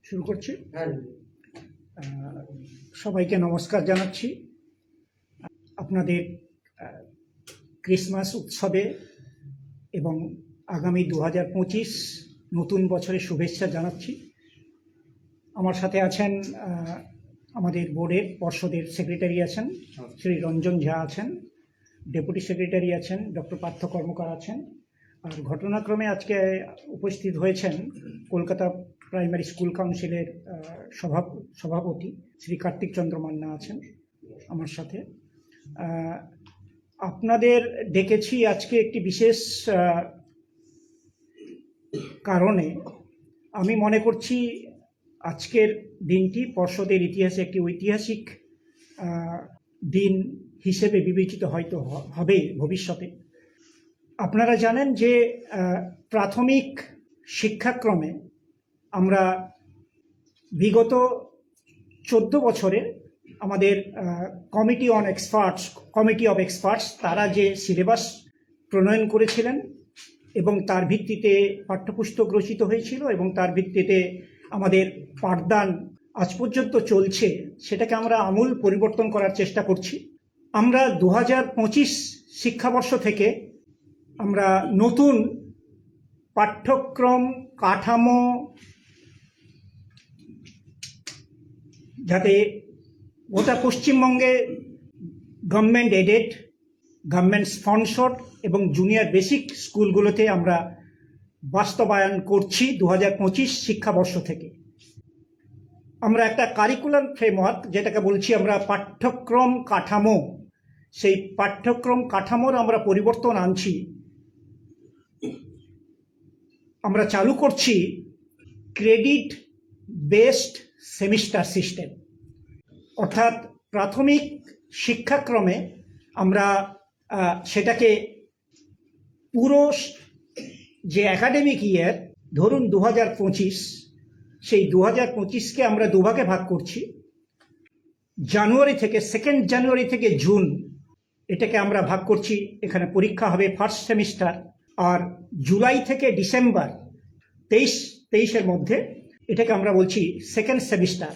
শুরু করছি। সবাইকে নমস্কার জানাচ্ছি। আপনাদের ক্রিসমাস উৎসবে এবং আগামী 2025 নতুন বছরের শুভেচ্ছা জানাচ্ছি। আমার সাথে আছেন আমাদের বোর্ডের পর্ষদের সেক্রেটারি আছেন শ্রী রঞ্জন ঝা আছেন, ডেপুটি সেক্রেটারি আছেন ডক্টর পার্থ কর্মকার আছেন, আর ঘটনাক্রমে আজকে উপস্থিত হয়েছেন কলকাতা প্রাইমারি স্কুল কাউন্সিলের সভাপতি শ্রী কার্তিক চন্দ্র মান্না আছেন আমার সাথে। আপনাদের ডেকেছি আজকে একটি বিশেষ কারণে। আমি মনে করছি আজকের দিনটি পর্ষদের ইতিহাসে একটি ঐতিহাসিক দিন হিসেবে বিবেচিত হয়তো হবে ভবিষ্যতে। আপনারা জানেন যে প্রাথমিক শিক্ষাক্রমে আমরা বিগত 14 বছরে আমাদের কমিটি অফ এক্সপার্টস তারা যে সিলেবাস প্রণয়ন করেছিলেন এবং তার ভিত্তিতে পাঠ্যপুস্তক রচিত হয়েছিল এবং তার ভিত্তিতে আমাদের পাঠদান আজ পর্যন্ত চলছে, সেটাকে আমরা আমূল পরিবর্তন করার চেষ্টা করছি। আমরা 2025 শিক্ষাবর্ষ থেকে আমরা নতুন পাঠ্যক্রম কাঠামো, যাতে গোটা পশ্চিমবঙ্গে গভর্নমেন্ট এডেড, গভর্নমেন্ট স্পন্সর্ড এবং জুনিয়র বেসিক স্কুলগুলোতে আমরা বাস্তবায়ন করছি 2025 শিক্ষাবর্ষ থেকে। আমরা একটা কারিকুলাম ফ্রেমওয়ার্ক, যেটাকে বলছি আমরা পাঠ্যক্রম কাঠামো, সেই পাঠ্যক্রম কাঠামোর আমরা পরিবর্তন আনছি। আমরা চালু করছি ক্রেডিট বেসড সেমিস্টার সিস্টেম, অর্থাৎ প্রাথমিক শিক্ষাক্রমে আমরা সেটাকে পুরো যে একাডেমিক ইয়ার ধরুন 2025, সেই 2025কে আমরা দুভাগে ভাগ করছি। জানুয়ারি থেকে 2 জানুয়ারি থেকে জুন এটাকে আমরা ভাগ করছি, এখানে পরীক্ষা হবে ফার্স্ট সেমিস্টার। আর জুলাই থেকে ডিসেম্বর 23-এর মধ্যে এটাকে আমরা বলছি সেকেন্ড সেমিস্টার।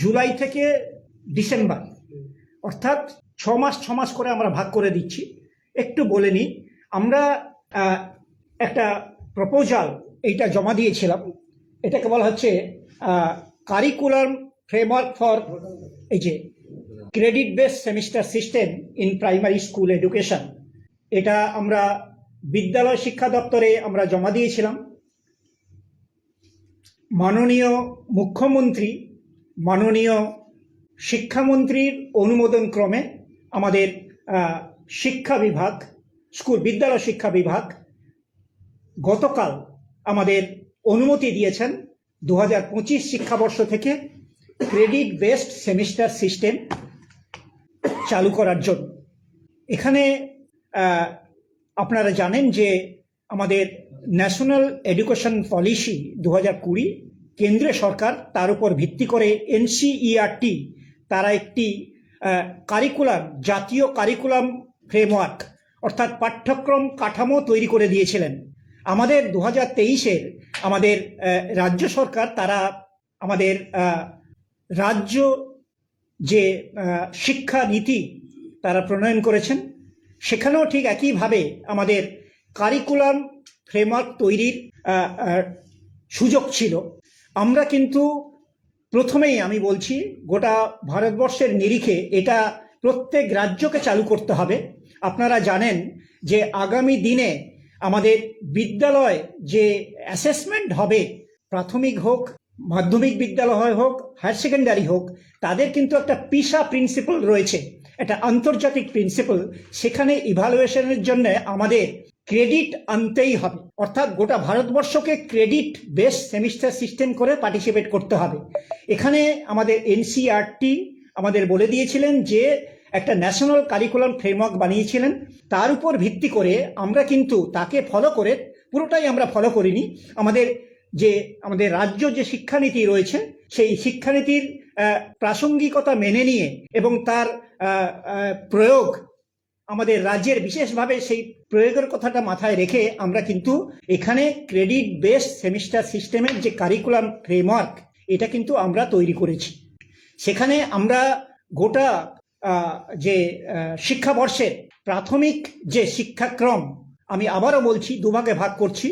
জুলাই থেকে ডিসেম্বর, অর্থাৎ 6 মাস করে আমরা ভাগ করে দিচ্ছি। একটু বলে নিই, আমরা একটা প্রপোজাল এইটা জমা দিয়েছিলাম, এটাকে বলা হচ্ছে কারিকুলাম ফ্রেমওয়ার্ক ফর এই যে credit based semester system in primary school education. এটা আমরা বিদ্যালয় শিক্ষা দপ্তরে আমরা জমা দিয়েছিলাম। মাননীয় মুখ্যমন্ত্রী, মাননীয় শিক্ষামন্ত্রীর অনুমোদন ক্রমে আমাদের শিক্ষা বিভাগ, বিদ্যালয় শিক্ষা বিভাগ গতকাল আমাদের অনুমতি দিয়েছেন 2025 শিক্ষাবর্ষ থেকে ক্রেডিট বেসড সেমিস্টার সিস্টেম চালু করার জন্য। এখানে আপনারা জানেন যে আমাদের ন্যাশনাল এডুকেশন পলিসি 2020 কেন্দ্রীয় সরকার, তার উপর ভিত্তি করে এনসিইআরটি তারা একটি কারিকুলাম, জাতীয় কারিকুলাম ফ্রেমওয়ার্ক অর্থাৎ পাঠ্যক্রম কাঠামো তৈরি করে দিয়েছিলেন। আমাদের 2023-এর আমাদের রাজ্য সরকার তারা আমাদের রাজ্য যে শিক্ষা নীতি তারা প্রণয়ন করেছেন, সেখানেও ঠিক একইভাবে আমাদের কারিকুলাম ফ্রেমওয়ার্ক তৈরির সুযোগ ছিল। আমরা কিন্তু প্রথমেই আমি বলছি, গোটা ভারতবর্ষের নিরিখে এটা প্রত্যেক রাজ্যকে চালু করতে হবে। আপনারা জানেন যে আগামী দিনে আমাদের বিদ্যালয় যে অ্যাসেসমেন্ট হবে, প্রাথমিক হোক, মাধ্যমিক বিদ্যালয় হোক, হায়ার সেকেন্ডারি হোক, তাদের কিন্তু একটা পিসা প্রিন্সিপাল রয়েছে, একটা আন্তর্জাতিক প্রিন্সিপাল। সেখানে ইভালুয়েশনের জন্য আমাদের ক্রেডিট আনতেই হবে, অর্থাৎ গোটা ভারতবর্ষকে ক্রেডিট বেসড সেমিস্টার সিস্টেম করে পার্টিসিপেট করতে হবে। এখানে আমাদের এনসিইআরটি আমাদের বলে দিয়েছিলেন যে একটা ন্যাশনাল কারিকুলাম ফ্রেমওয়ার্ক বানিয়েছিলেন, তার উপর ভিত্তি করে আমরা কিন্তু তাকে ফলো করে, পুরোটাই আমরা ফলো করিনি, আমাদের রাজ্য যে শিক্ষানীতি রয়েছে সেই শিক্ষানীতির প্রাসঙ্গিকতা মেনে নিয়ে এবং তার প্রয়োগ আমাদের রাজ্যের বিশেষভাবে সেই প্রয়োগের কথাটা মাথায় রেখে আমরা কিন্তু এখানে ক্রেডিট বেসড সেমিস্টার সিস্টেমের যে কারিকুলাম ফ্রেমওয়ার্ক এটা কিন্তু আমরা তৈরি করেছি। সেখানে আমরা গোটা যে শিক্ষাবর্ষের প্রাথমিক যে শিক্ষাক্রম আমি আবারও বলছি দুভাগে ভাগ করছি।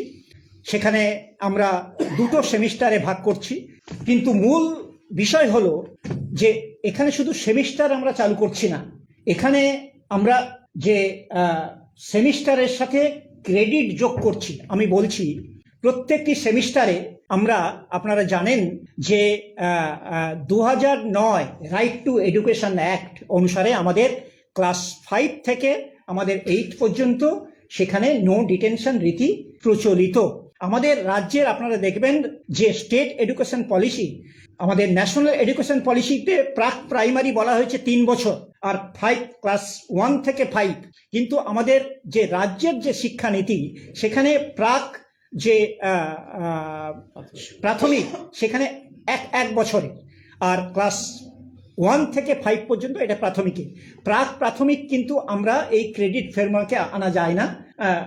সেখানে আমরা দুটো সেমিস্টারে ভাগ করছি, কিন্তু মূল বিষয় হলো যে এখানে শুধু সেমিস্টার আমরা চালু করছি না, এখানে আমরা যে সেমিস্টারের সাথে ক্রেডিট যোগ করছি। আমি বলছি প্রত্যেকটি সেমিস্টারে আমরা, আপনারা জানেন যে 2009 রাইট টু এডুকেশন অ্যাক্ট অনুসারে আমাদের ক্লাস 5 থেকে আমাদের 8 পর্যন্ত সেখানে নো ডিটেনশন রীতি প্রচলিত। আমাদের রাজ্যের আপনারা দেখবেন যে স্টেট এডুকেশন পলিসি, আমাদের ন্যাশনাল এডুকেশন পলিসিতে প্রাক প্রাইমারি বলা হয়েছে 3 বছর আর 5 ক্লাস 1 থেকে 5, কিন্তু আমাদের যে রাজ্যের যে শিক্ষানীতি সেখানে প্রাক যে প্রাথমিক সেখানে এক বছরে, আর ক্লাস 1 থেকে 5 পর্যন্ত এটা প্রাথমিকে। প্রাক প্রাথমিক কিন্তু আমরা এই ক্রেডিট ফ্রেমওয়ার্কে আনা যায় না,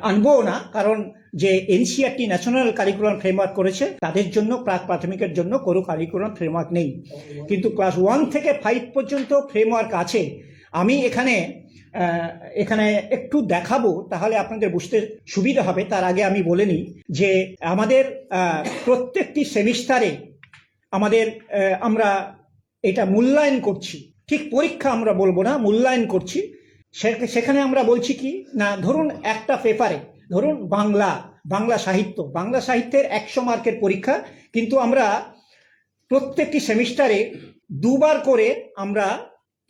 আনবো না, কারণ যে এনসিইআরটি ন্যাশনাল কারিকুলাম ফ্রেমওয়ার্ক করেছে তাদের জন্য প্রাক প্রাথমিকের জন্য কোনো কারিকুলাম ফ্রেমওয়ার্ক নেই, কিন্তু ক্লাস 1 থেকে 5 পর্যন্ত ফ্রেমওয়ার্ক আছে। আমি এখানে একটু দেখাবো, তাহলে আপনাদের বুঝতে সুবিধা হবে। তার আগে আমি বলে নিই যে আমাদের প্রত্যেকটি সেমিস্টারে আমরা এটা মূল্যায়ন করছি, ঠিক পরীক্ষা আমরা বলবো না, মূল্যায়ন করছি। সেখানে আমরা বলছি কি না, ধরুন একটা পেপারে, ধরুন বাংলা সাহিত্যের 100 মার্কের পরীক্ষা, কিন্তু আমরা প্রত্যেকটি সেমিস্টারে 2 বার করে আমরা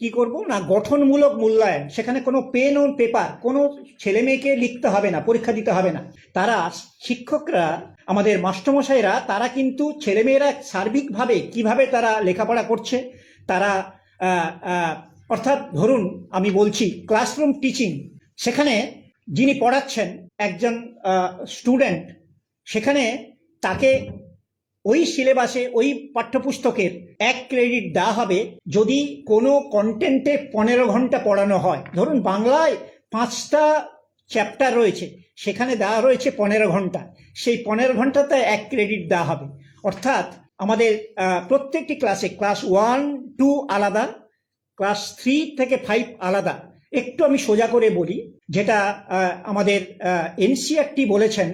কি করব না, গঠনমূলক মূল্যায়ন। সেখানে কোনো পেন ও পেপার কোনো ছেলে মেয়েকে লিখতে হবে না, পরীক্ষা দিতে হবে না। তারা শিক্ষকরা, আমাদের মাস্টারমশাইরা, তারা কিন্তু ছেলেমেয়েরা সার্বিকভাবে কিভাবে তারা লেখাপড়া করছে, তারা অর্থাৎ ধরুন আমি বলছি ক্লাসরুম টিচিং, সেখানে যিনি পড়াচ্ছেন একজন স্টুডেন্ট, সেখানে তাকে ওই সিলেবাসে ওই পাঠ্যপুস্তকের 1 ক্রেডিট দেওয়া হবে যদি কোনো কন্টেন্টে 15 ঘন্টা পড়ানো হয়। ধরুন বাংলায় 5টা চ্যাপ্টার রয়েছে, সেখানে দেওয়া রয়েছে 15 ঘন্টা, সেই 15 ঘন্টাতে 1 ক্রেডিট দেওয়া হবে। অর্থাৎ আমাদের প্রত্যেকটি ক্লাসে ক্লাস 1, 2 আলাদা, ক্লাস 3 থেকে 5 আলাদা। একটু আমি সোজা করে বলি, যেটা আমাদের এনসিইআরটি বলেছেন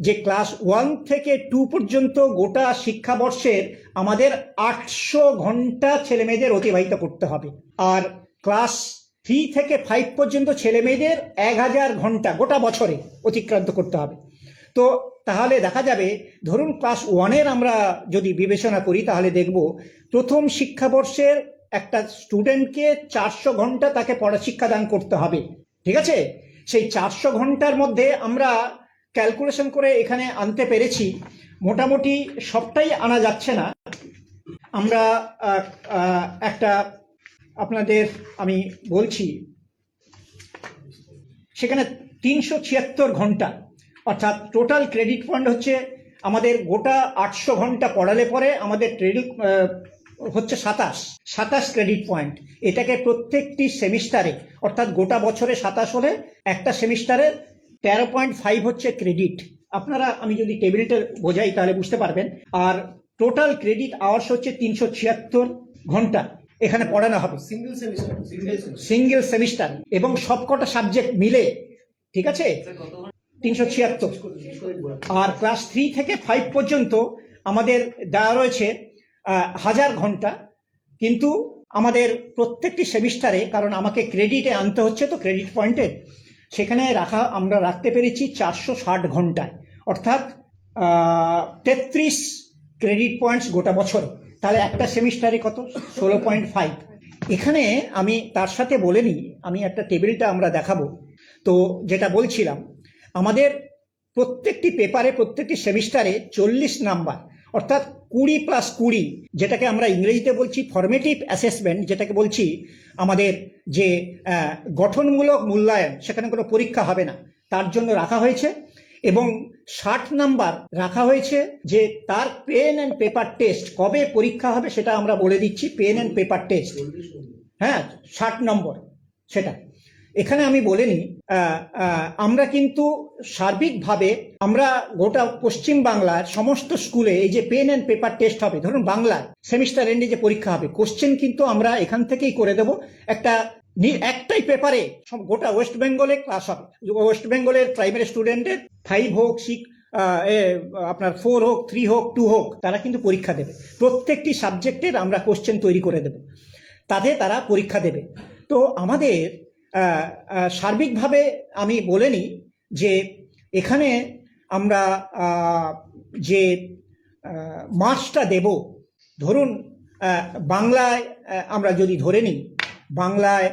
যে ক্লাস 1 থেকে 2 পর্যন্ত গোটা শিক্ষাবর্ষের আমাদের 800 ঘন্টা ছেলেমেয়েদের অতিবাহিত করতে হবে, আর ক্লাস 3 থেকে 5 পর্যন্ত ছেলেমেয়েদের 1000 ঘন্টা গোটা বছরে অতিক্রান্ত করতে হবে। তো তাহলে দেখা যাবে, ধরুন ক্লাস 1-এর আমরা যদি বিবেচনা করি তাহলে দেখব প্রথম শিক্ষাবর্ষের একটা স্টুডেন্টকে 400 ঘন্টা তাকে পড়া শিক্ষাদান করতে হবে, ঠিক আছে? সেই 400 ঘন্টার মধ্যে আমরা ক্যালকুলেশন করে এখানে আনতে পেরেছি, মোটামুটি সবটাই আনা যাচ্ছে না। আমরা একটা আপনাদের আমি বলছি, সেখানে 376 ঘন্টা, অর্থাৎ টোটাল ক্রেডিট পয়েন্ট হচ্ছে আমাদের গোটা 800 ঘন্টা পড়ালে পরে আমাদের ক্রেডিট হচ্ছে 27 ক্রেডিট পয়েন্ট। এটাকে প্রত্যেকটি সেমিস্টারে, অর্থাৎ গোটা বছরে 27 হলে একটা সেমিস্টারে 13.5 হচ্ছে ক্রেডিট। আপনারা, আমি যদি টেবিলটা বোঝাই তাহলে বুঝতে পারবেন। আর টোটাল ক্রেডিট আওয়ার্স হচ্ছে 376 ঘন্টা এখানে পড়ানো হবে, সিঙ্গেল সেমিস্টার এবং সবকটা সাবজেক্ট মিলে, ঠিক আছে? 376। আর ক্লাস 3 থেকে 5 পর্যন্ত আমাদের দেওয়া রয়েছে 1000 ঘন্টা, কিন্তু আমাদের প্রত্যেকটি সেমিস্টারে, কারণ আমাকে ক্রেডিটে আনতে হচ্ছে তো ক্রেডিট পয়েন্টে, সেখানে আমরা রাখতে পেরেছি 460 ঘন্টায়, অর্থাৎ 33 ক্রেডিট পয়েন্টস গোটা বছরে। তাহলে একটা সেমিস্টারে কত? 16.5। এখানে আমি তার সাথে বলে নিই, আমি একটা টেবিলটা আমরা দেখাবো। তো যেটা বলছিলাম, আমাদের প্রত্যেকটি পেপারে প্রত্যেকটি সেমিস্টারে 40 নাম্বার, অর্থাৎ 20+20, যেটাকে আমরা ইংরেজিতে বলছি ফরমেটিভ অ্যাসেসমেন্ট, যেটাকে বলছি আমাদের যে গঠনমূলক মূল্যায়ন, সেখানে কোনো পরীক্ষা হবে না, তার জন্য রাখা হয়েছে। এবং 60 নাম্বার রাখা হয়েছে যে তার পেন অ্যান্ড পেপার টেস্ট, কবে পরীক্ষা হবে সেটা আমরা বলে দিচ্ছি, পেন অ্যান্ড পেপার টেস্ট, হ্যাঁ 60 নম্বর সেটা। এখানে আমি বলে নিই আমরা কিন্তু সার্বিকভাবে আমরা গোটা পশ্চিম বাংলার সমস্ত স্কুলে এই যে পেন অ্যান্ড পেপার টেস্ট হবে, ধরুন বাংলায় সেমিস্টার এন্ডে যে পরীক্ষা হবে, কোশ্চেন কিন্তু আমরা এখান থেকেই করে দেব। একটাই পেপারে গোটা ওয়েস্ট বেঙ্গলে ক্লাস হবে। ওয়েস্ট বেঙ্গলের প্রাইমারি স্টুডেন্টের 5 হোক 6 আপনার 4 হোক 3 হোক 2 হোক, তারা কিন্তু পরীক্ষা দেবে। প্রত্যেকটি সাবজেক্টের আমরা কোশ্চেন তৈরি করে দেব, তাতে তারা পরীক্ষা দেবে। তো আমাদের সার্বিকভাবে আমি বলে নিই যে এখানে আমরা যে মার্কসটা দেব, ধরুন বাংলায় আমরা যদি ধরে নিই, বাংলায়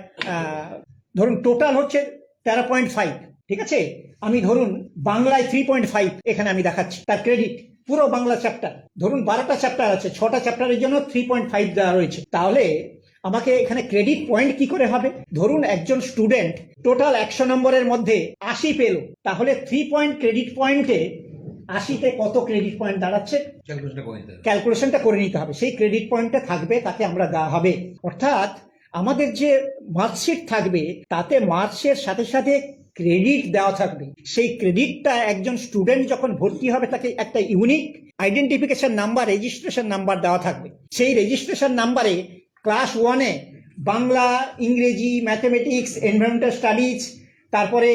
ধরুন টোটাল হচ্ছে 13.5, ঠিক আছে? আমি ধরুন বাংলায় 3.5 এখানে আমি দেখাচ্ছি তার ক্রেডিট, পুরো বাংলা চ্যাপ্টার। ধরুন 12টা চ্যাপ্টার আছে, 6টা চ্যাপ্টারের জন্য 3.5 দেওয়া রয়েছে। তাহলে আমাকে এখানে ক্রেডিট পয়েন্ট কি করে হবে? ধরুন একজন স্টুডেন্ট টোটাল 100 নম্বরের মধ্যে 80 পেল, তাহলে 3 পয়েন্ট ক্রেডিট পয়েন্টে 80তে কত ক্রেডিট পয়েন্ট দাঁড়াচ্ছে ক্যালকুলেশনটা করে নিতে হবে। সেই ক্রেডিট পয়েন্টটা থাকবে, তাকে আমরা দেওয়া হবে। অর্থাৎ আমাদের যে মার্কশিট থাকবে তাতে মার্কসের সাথে সাথে ক্রেডিট দেওয়া থাকবে। সেই ক্রেডিটটা একজন স্টুডেন্ট যখন ভর্তি হবে তাকে একটা unique identification number, registration number দেওয়া থাকবে। সেই রেজিস্ট্রেশন নাম্বারে ক্লাস 1-এ বাংলা, ইংরেজি, ম্যাথমেটিক্স, এনভায়রনমেন্টাল স্টাডিজ, তারপরে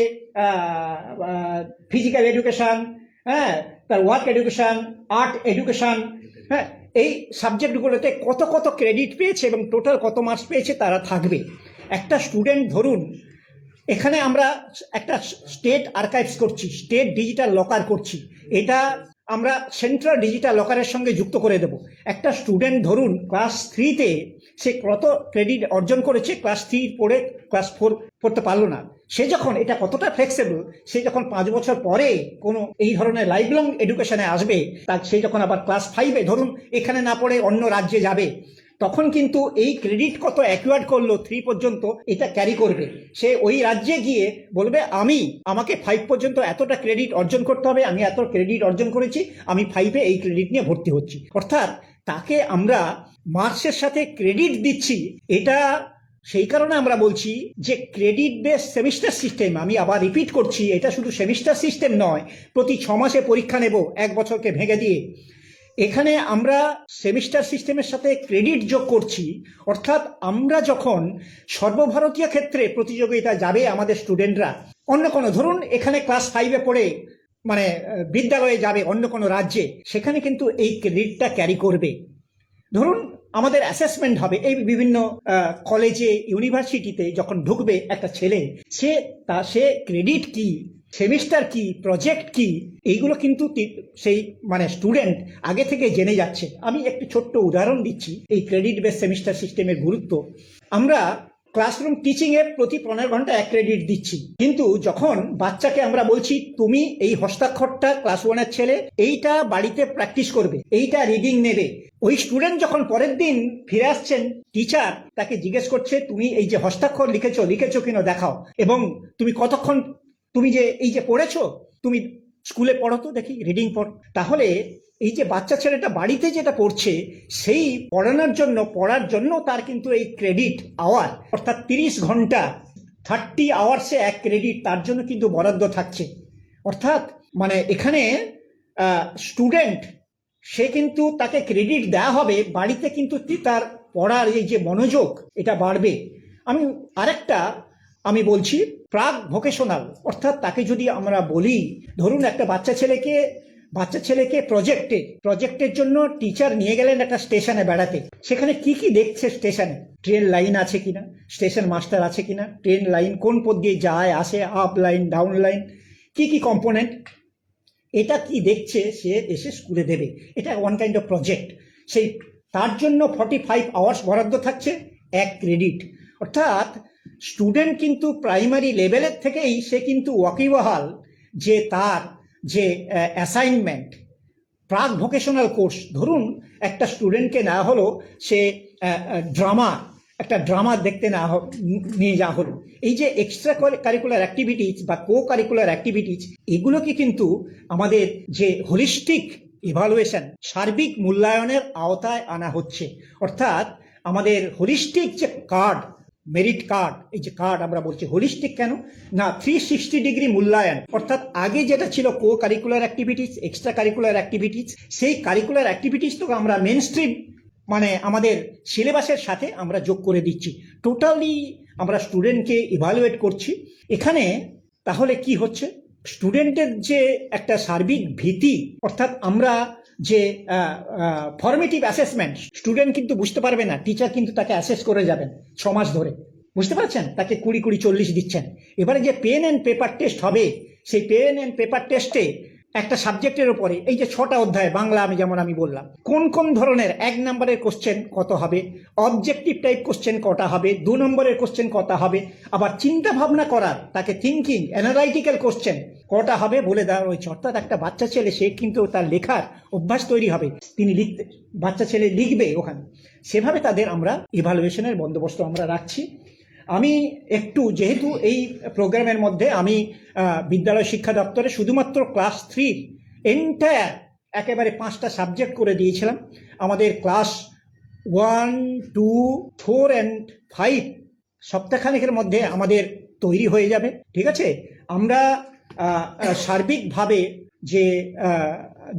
ফিজিক্যাল এডুকেশন, হ্যাঁ, তার ওয়ার্ক এডুকেশন, আর্ট এডুকেশন, হ্যাঁ, এই সাবজেক্টগুলোতে কত কত ক্রেডিট পেয়েছে এবং টোটাল কত মার্কস পেয়েছে তারা থাকবে। একটা স্টুডেন্ট ধরুন এখানে আমরা একটা স্টেট আর্কাইভস করছি, স্টেট ডিজিটাল লকার করছি, এটা আমরা সেন্ট্রাল ডিজিটাল লকারের সঙ্গে যুক্ত করে দেব। একটা স্টুডেন্ট ধরুন ক্লাস 3-তে সে কত ক্রেডিট অর্জন করেছে, ক্লাস 3 পড়ে ক্লাস 4 পড়তে পারলো না, সে যখন এটা কতটা ফ্লেক্সিবল, সে যখন 5 বছর পরে কোনো এই ধরনের লাইফ লং এডুকেশনে আসবে, তার সে যখন আবার ক্লাস 5-এ ধরুন এখানে না পড়ে অন্য রাজ্যে যাবে, তখন কিন্তু এই ক্রেডিট কত অ্যাকুয়ার্ড করলো 3 পর্যন্ত এটা ক্যারি করবে। সে ওই রাজ্যে গিয়ে বলবে আমাকে 5 পর্যন্ত এতটা ক্রেডিট অর্জন করতে হবে, আমি এত ক্রেডিট অর্জন করেছি, আমি 5-এ এই ক্রেডিট নিয়ে ভর্তি হচ্ছি। অর্থাৎ তাকে আমরা মার্কসের সাথে ক্রেডিট দিচ্ছি। এটা সেই কারণে আমরা বলছি যে ক্রেডিট বেস সেমিস্টার সিস্টেম, আমি আবার রিপিট করছি, এটা শুধু সেমিস্টার সিস্টেম নয়, প্রতি 6 মাসে পরীক্ষা নেব 1 বছরকে ভেঙে দিয়ে। এখানে আমরা সেমিস্টার সিস্টেমের সাথে ক্রেডিট যোগ করছি। অর্থাৎ আমরা যখন সর্বভারতীয় ক্ষেত্রে প্রতিযোগিতা যাবে আমাদের স্টুডেন্টরা, অন্য কোনো ধরুন এখানে ক্লাস 5-এ পড়ে মানে বিদ্যালয়ে যাবে অন্য কোনো রাজ্যে, সেখানে কিন্তু এই ক্রেডিটটা ক্যারি করবে। ধরুন আমাদের অ্যাসেসমেন্ট হবে এই বিভিন্ন কলেজে, ইউনিভার্সিটিতে যখন ঢুকবে একটা ছেলে, সে ক্রেডিট কি, সেমিস্টার কি, প্রজেক্ট কি, এইগুলো কিন্তু সেই মানে স্টুডেন্ট আগে থেকে জেনে যাচ্ছে। আমি একটি ছোট্ট উদাহরণ দিচ্ছি এই ক্রেডিট বেস সেমিস্টার সিস্টেমের গুরুত্ব। আমরা ক্লাসরুম টিচিংয়ে প্রতি 15 ঘন্টা 1 ক্রেডিট দিচ্ছি, কিন্তু যখন বাচ্চাকে আমরা বলছি তুমি এই হস্তাক্ষরটা ক্লাস 1-এর ছেলে এইটা বাড়িতে প্র্যাকটিস করবে, এইটা রিডিং নেবে, ওই স্টুডেন্ট যখন পরের দিন ফিরে আসছেন, টিচার তাকে জিজ্ঞেস করছে তুমি এই যে হস্তাক্ষর লিখেছো কিনা দেখাও, এবং তুমি কতক্ষণ, তুমি যে এই যে পড়েছো, তুমি স্কুলে পড়ো তো দেখি, রিডিং পড়। তাহলে এই যে বাচ্চা ছেলেটা বাড়িতে যেটা পড়ছে, সেই পড়ার জন্য তার কিন্তু এই ক্রেডিট আওয়ার, অর্থাৎ 30 ঘন্টা 30 আওয়ার্সে 1 ক্রেডিট তার জন্য কিন্তু বরাদ্দ থাকছে। অর্থাৎ মানে এখানে স্টুডেন্ট সে কিন্তু তাকে ক্রেডিট দেওয়া হবে, বাড়িতে কিন্তু তার পড়ার এই যে মনোযোগ এটা বাড়বে। আমি বলছি প্রাক ভোকেশনাল, অর্থাৎ তাকে যদি আমরা বলি, ধরুন একটা বাচ্চা ছেলেকে প্রজেক্টের জন্য টিচার নিয়ে গেলেন একটা স্টেশনে বেড়াতে, সেখানে কি কি দেখছে স্টেশনে, ট্রেন লাইন আছে কিনা, স্টেশন মাস্টার আছে কিনা, ট্রেন লাইন কোন পথ দিয়ে যায় আসে, আপ লাইন ডাউন লাইন, কি কি কম্পোনেন্ট, এটা কি দেখছে, সে এসে স্কুলে দেবে। এটা ওয়ান কাইন্ড অফ প্রজেক্ট। তার জন্য 45 আওয়ার্স বরাদ্দ থাকছে, 1 ক্রেডিট। অর্থাৎ স্টুডেন্ট কিন্তু প্রাইমারি লেভেলের থেকেই সে কিন্তু ওয়াকিবহাল যে তার যে অ্যাসাইনমেন্ট, প্রাক ভোকেশনাল কোর্স, ধরুন একটা স্টুডেন্টকে নেওয়া হলো, সে একটা ড্রামা দেখতে নিয়ে যাওয়া হলো। এই যে এক্সট্রা কারিকুলার অ্যাক্টিভিটিস বা কো কারিকুলার অ্যাক্টিভিটিস, এগুলোকে কিন্তু আমাদের যে হোলিস্টিক ইভালুয়েশন, সার্বিক মূল্যায়নের আওতায় আনা হচ্ছে। অর্থাৎ আমাদের হোলিস্টিক যে কার্ড, মেরিট কার্ড, এই যে কার্ড আমরা বলছি হোলিস্টিক কেন না, 360 ডিগ্রি মূল্যায়ন, অর্থাৎ আগে যেটা ছিল co curricular activities, extra curricular activities, সেই কারিকুলার অ্যাক্টিভিটিস তো আমরা মেন স্ট্রিম মানে আমাদের সিলেবাসের সাথে আমরা যোগ করে দিচ্ছি, টোটালি আমরা স্টুডেন্টকে ইভালুয়েট করছি এখানে। তাহলে কি হচ্ছে, স্টুডেন্টের যে একটা সার্বিক ভীতি, অর্থাৎ আমরা যে ফর্মেটিভ অ্যাসেসমেন্ট, স্টুডেন্ট কিন্তু বুঝতে পারবে না, টিচার কিন্তু তাকে অ্যাসেস করে যাবেন 6 মাস ধরে, বুঝতে পারছেন, তাকে 20-40 দিচ্ছেন। এবারে যে পেন অ্যান্ড পেপার টেস্ট হবে, সেই পেন অ্যান্ড পেপার টেস্টে একটা সাবজেক্টের উপরে এই যে 6টা অধ্যায় বাংলা আমি বললাম, কোন কোন ধরনের 1 নম্বরের কোশ্চেন কত হবে, অবজেক্টিভ টাইপ কোশ্চেন কটা হবে, 2 নম্বরের কোশ্চেন কটা হবে, আবার চিন্তা ভাবনা করার তাকে থিঙ্কিং অ্যানালাইটিক্যাল কোশ্চেন কটা হবে বলে দেওয়া রয়েছে। অর্থাৎ একটা বাচ্চা ছেলে সে কিন্তু তার লেখার অভ্যাস তৈরি হবে, তিনি লিখতে, বাচ্চা ছেলে লিখবে ওখানে, সেভাবে তাদের আমরা ইভালুয়েশনের বন্দোবস্ত আমরা রাখছি। আমি একটু যেহেতু এই প্রোগ্রামের মধ্যে আমি বিদ্যালয় শিক্ষা দপ্তরে শুধুমাত্র ক্লাস 3 এন্টায়ার একেবারে 5টা সাবজেক্ট করে দিয়েছিলাম, আমাদের ক্লাস 1, 2, 4 and 5 সপ্তাহখানেকের মধ্যে আমাদের তৈরি হয়ে যাবে, ঠিক আছে। আমরা সার্বিকভাবে যে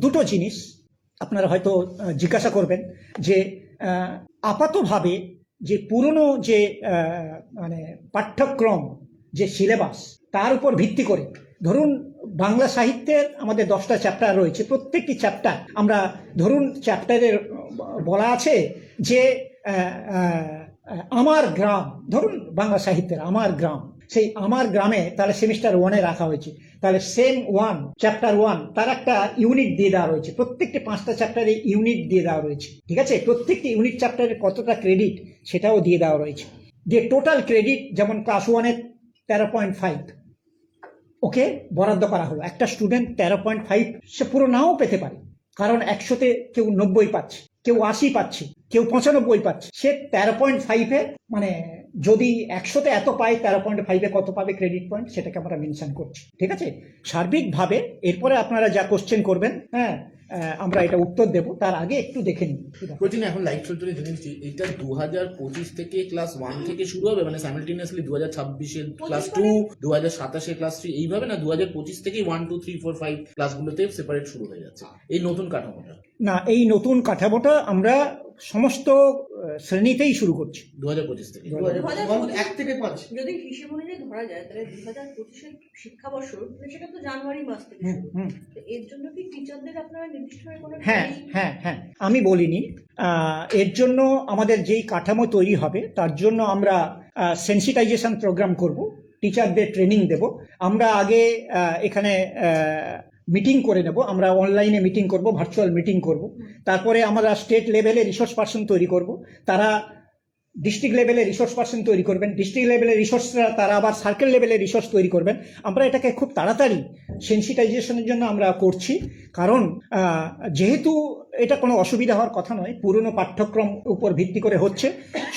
দুটো জিনিস আপনারা হয়তো জিজ্ঞাসা করবেন যে আপাতভাবে যে পুরনো যে মানে পাঠ্যক্রম যে সিলেবাস, তার উপর ভিত্তি করে ধরুন বাংলা সাহিত্যের আমাদের 10টা চ্যাপ্টার রয়েছে, প্রত্যেকটি চ্যাপ্টার আমরা ধরুন চ্যাপ্টারের বলা আছে যে আমার গ্রাম, ধরুন বাংলা সাহিত্যের আমার গ্রাম, সেই আমার গ্রামে তাহলে সেমিস্টার 1-এ রাখা হয়েছে, তাহলে সেম 1 চ্যাপ্টার 1 তার একটা ইউনিট দিয়ে দেওয়া রয়েছে, প্রত্যেকটি 5টা চ্যাপ্টারে ইউনিট দিয়ে দেওয়া রয়েছে, ঠিক আছে। প্রত্যেকটি ইউনিট চ্যাপ্টারে কতটা ক্রেডিট সেটাও দিয়ে দেওয়া রয়েছে, যে টোটাল ক্রেডিট যেমন ক্লাস 1-এর 13.5 ওকে বরাদ্দ করা হলো। একটা স্টুডেন্ট 13.5 সে পুরো নাও পেতে পারে, কারণ 100-তে কেউ 90 পাচ্ছে, কেউ 80 পাচ্ছে, কেউ 95 পাচ্ছে, সে 13.5-এ মানে যদি 100-তে এত পায় 13.5-এ কত পাবে ক্রেডিট পয়েন্ট, সেটাকে আমরা মেনশন করছি, ঠিক আছে। সার্বিকভাবে এরপরে আপনারা যা কোশ্চেন করবেন, হ্যাঁ আমরা এটা উত্তর দেব, তার আগে একটু দেখে নিন। প্রতিদিন এখন লাইভ চলতে জেনেছি এটা 2025 থেকে ক্লাস 1 থেকে শুরু হবে, মানে সাইমালটেনিয়াসলি 2026-এ ক্লাস 2, 2027-এ ক্লাস 3, এইভাবে না 2025 থেকেই 1, 2, 3, 4, 5 ক্লাসগুলোতে সেপারেট শুরু হয়ে যাচ্ছে এই নতুন কাঠামোটা? না, এই নতুন কাঠামোটা আমরা সমস্ত শ্রেণীতেই শুরু করছি 2025 থেকে। 1 থেকে 5 যদি হিসেব অনুযায়ী ধরা যায় তাহলে 2025-এর শিক্ষাবর্ষ সেটা তো জানুয়ারি মাস থেকে শুরু। তো এর জন্য কি টিচারদের আপনারা নির্দিষ্টভাবে কোনো হ্যাঁ আমি বলিনি, এর জন্য আমাদের যেই কাঠামো তৈরি হবে তার জন্য আমরা সেন্সিটাইজেশন প্রোগ্রাম করব, টিচারদের ট্রেনিং দেব। আমরা আগে এখানে মিটিং করে নেব, আমরা অনলাইনে মিটিং করব, ভার্চুয়াল মিটিং করব, তারপরে আমরা স্টেট লেভেলে রিসোর্স পার্সন তৈরি করব, তারা ডিস্ট্রিক্ট লেভেলে রিসোর্স পার্সন তৈরি করবেন, ডিস্ট্রিক্ট লেভেলে রিসোর্সরা তারা আবার সার্কেল লেভেলে রিসোর্স তৈরি করবেন। আমরা এটাকে খুব তাড়াতাড়ি সেন্সিটাইজেশনের জন্য আমরা করছি, কারণ যেহেতু এটা কোনো অসুবিধা হওয়ার কথা নয়, পুরনো পাঠ্যক্রম উপর ভিত্তি করে হচ্ছে,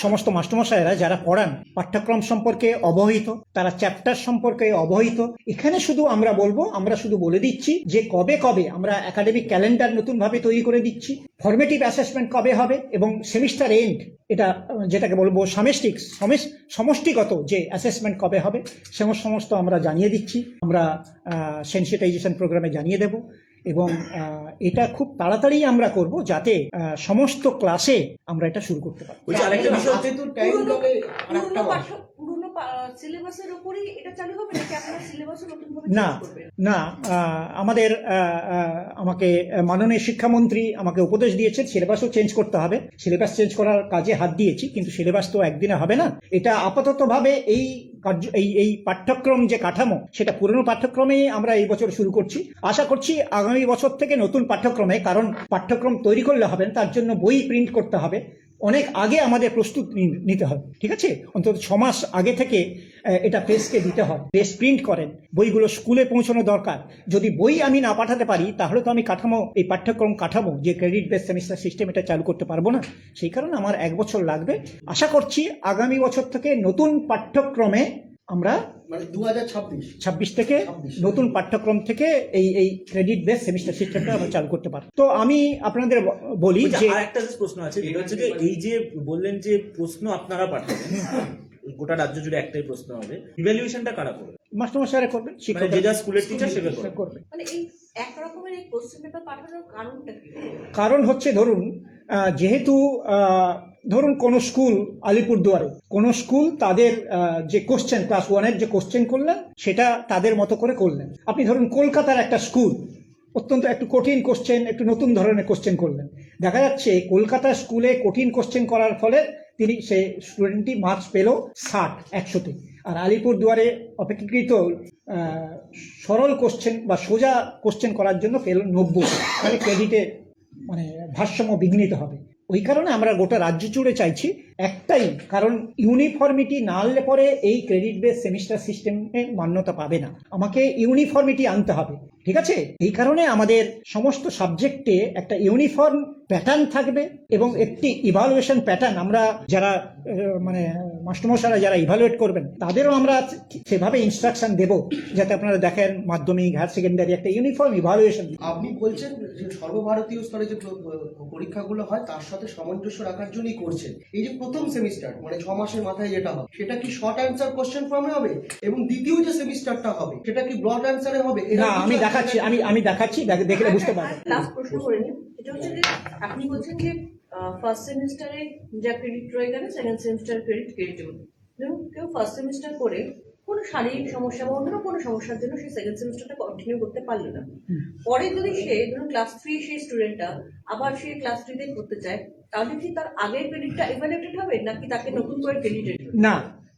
সমস্ত মাস্টারমশাইরা যারা পড়ান পাঠ্যক্রম সম্পর্কে অবহিত, তারা চ্যাপ্টার সম্পর্কে অবহিত। এখানে শুধু আমরা বলবো, আমরা শুধু বলে দিচ্ছি যে কবে কবে আমরা একাডেমিক ক্যালেন্ডার নতুনভাবে তৈরি করে দিচ্ছি, ফরমেটিভ অ্যাসেসমেন্ট কবে হবে, এবং সেমিস্টার এন্ড এটা যেটাকে বলবো সমষ্টিগত যে অ্যাসেসমেন্ট কবে হবে সে সমস্ত আমরা জানিয়ে দিচ্ছি, আমরা সেন্সিটাইজেশন প্রোগ্রামে জানিয়ে দেব, এবং এটা খুব তাড়াতাড়ি আমরা করব যাতে সমস্ত ক্লাসে আমরা এটা শুরু করতে পারি। আরেকটা বিষয় হচ্ছে তো টাইম ব্লকে আরেকটা পুরনো সিলেবাসের উপরই এটা চালু হবে নাকি আপনারা সিলেবাসও নতুনভাবে না না আমাদের আমাকে মাননীয় শিক্ষামন্ত্রী আমাকে উপদেশ দিয়েছেন সিলেবাসও চেঞ্জ করতে হবে, সিলেবাস চেঞ্জ করার কাজে হাত দিয়েছি, কিন্তু সিলেবাস তো একদিনে হবে না। এটা আপাততভাবে এই এই পাঠ্যক্রম যে কাঠামো সেটা পুরনো পাঠ্যক্রমেই আমরা এই বছর শুরু করছি, আশা করছি আগামী বছর থেকে নতুন পাঠ্যক্রমে, কারণ পাঠ্যক্রম তৈরি করলে হবে না, তার জন্য বই প্রিন্ট করতে হবে, অনেক আগে আমাদের প্রস্তুত নিতে হবে, ঠিক আছে। অন্তত 6 মাস আগে থেকে এটা প্রেসকে দিতে হয়, প্রেস প্রিন্ট করেন, বইগুলো স্কুলে পৌঁছানো দরকার। যদি বই আমি না পাঠাতে পারি তাহলে তো আমি কাঠামো, এই পাঠ্যক্রম কাঠামো যে ক্রেডিট বেস সেমিস্টার সিস্টেম, এটা চালু করতে পারবো না। সেই কারণে আমার 1 বছর লাগবে। আশা করছি আগামী বছর থেকে নতুন পাঠ্যক্রমে আমরা মানে 2026 থেকে নতুন পাঠ্যক্রম থেকে এই ক্রেডিট বেস সেমিস্টার সিস্টেমটা আমরা চালু করতে পারি। তো আমি আপনাদের বলি যে আরেকটা প্রশ্ন আছে, এটা হচ্ছে যে এই যে বললেন যে প্রশ্ন আপনারা পাঠাবেন, গোটা রাজ্য জুড়ে একটাই প্রশ্ন হবে, ইভ্যালুয়েশনটা কারা করবে? মাস্টারমশাইরা করবেন, মানে শিক্ষক যে যা স্কুলের টিচার সেটা করবে। মানে এই এক রকমের এই কোশ্চেন পেপার পাঠানোর কারণটা কি? কারণ হচ্ছে ধরুন যেহেতু ধরুন কোনো স্কুল আলিপুরদুয়ারে কোনো স্কুল তাদের যে কোশ্চেন ক্লাস 1-এর যে কোশ্চেন করলেন সেটা তাদের মতো করে করলেন। আপনি ধরুন কলকাতার একটা স্কুল অত্যন্ত একটু কঠিন কোশ্চেন, একটু নতুন ধরনের কোশ্চেন করলেন, দেখা যাচ্ছে কলকাতা স্কুলে কঠিন কোশ্চেন করার ফলে সে স্টুডেন্টটি মার্কস পেল 60-100-তে, আর আলিপুরদুয়ারে অপেক্ষাকৃত সরল কোশ্চেন বা সোজা কোশ্চেন করার জন্য পেল 90, মানে ক্রেডিটে মানে ভারসাম্য বিঘ্নিত হবে। ওই কারণে আমরা গোটা রাজ্য জুড়ে চাইছি একটাই কারণ, ইউনিফর্মিটি না আনলে পরে এই ক্রেডিট বেস সেমিস্টার সিস্টেমে মান্যতা পাবে না। আমাকে ইউনিফর্মিটি আনতে হবে, ঠিক আছে? এই কারণে আমাদের সমস্ত সাবজেক্টে একটা ইউনিফর্ম প্যাটার্ন থাকবে এবং একটি ইভালুয়েশন প্যাটার্ন আমরা যারা মানে মাস্টারমশাইরা যারা ইভালুয়েট করবেন তাদেরও আমরা সেভাবে ইনস্ট্রাকশন দেব যাতে আপনারা দেখেন মাধ্যমিক, হায়ার সেকেন্ডারি একটা ইউনিফর্ম ইভালুয়েশন। আপনি বলছেন যে সর্বভারতীয় স্তরে যে পরীক্ষাগুলো হয় তার সাথে সামঞ্জস্য রাখার জন্যই করছেন। এই যে প্রথম সেমিস্টার মানে 6 মাসের মাথায় যেটা হবে সেটা কি শর্ট অ্যান্সার কোশ্চেন ফর্মে হবে, এবং দ্বিতীয় যে সেমিস্টারটা হবে সেটা কি ব্রড অ্যান্সারে হবে? না, আমি দেখাচ্ছি, দেখলে বুঝতে পারবেন। লাস্ট প্রশ্ন করে নিন, এটা হচ্ছে যে আপনি বলছেন যে ফার্স্ট সেমিস্টারে যা ক্রেডিট রয়ে গেলে সেকেন্ড সেমিস্টার ক্রেডিট ক্রেডিটেবল। ধরুন কেউ ফার্স্ট সেমিস্টার করে কোনো শারীরিক সমস্যা বা অন্য কোনো সমস্যার জন্য সে সেকেন্ড সেমিস্টারটা কন্টিনিউ করতে পারলো না, পরে যদি সে ধরুন ক্লাস 3 সেই স্টুডেন্টটা আবার সে ক্লাস 3-তে করতে চায়, তাহলে কি তার আগের ক্রেডিটটা ইভ্যালুয়েটেড হবে নাকি তাকে নতুন করে ক্রেডিটেড? না,